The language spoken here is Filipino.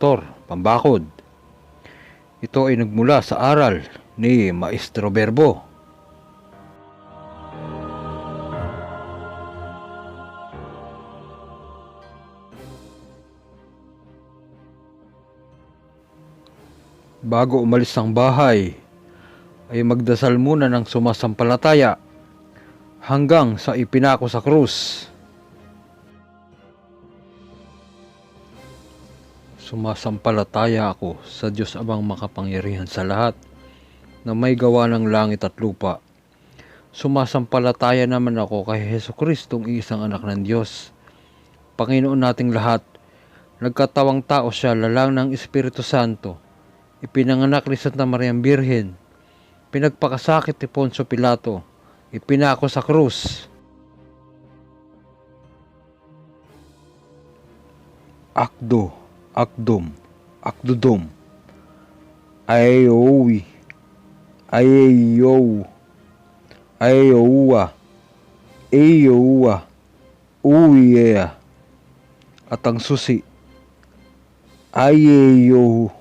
Pastor Pambakod. Ito ay nagmula sa aral ni Maestro Verbo. Bago umalis ng bahay, ay magdasal muna ng sumasampalataya hanggang sa ipinako sa krus. Sumasampalataya ako sa Diyos Amang makapangyarihan sa lahat na may gawa ng langit at lupa. Sumasampalataya naman ako kay Jesucristong isang anak ng Diyos, Panginoon nating lahat. Nagkatawang tao siya, lalang ng Espiritu Santo, ipinanganak ni Santa Mariang Birhen, pinagpakasakit ni Poncio Pilato, ipinako sa krus. Akdo, akdom, akdodom, ayowi, ayow, ayowa, ayowa, uwiya, at ang susi, ayeyo.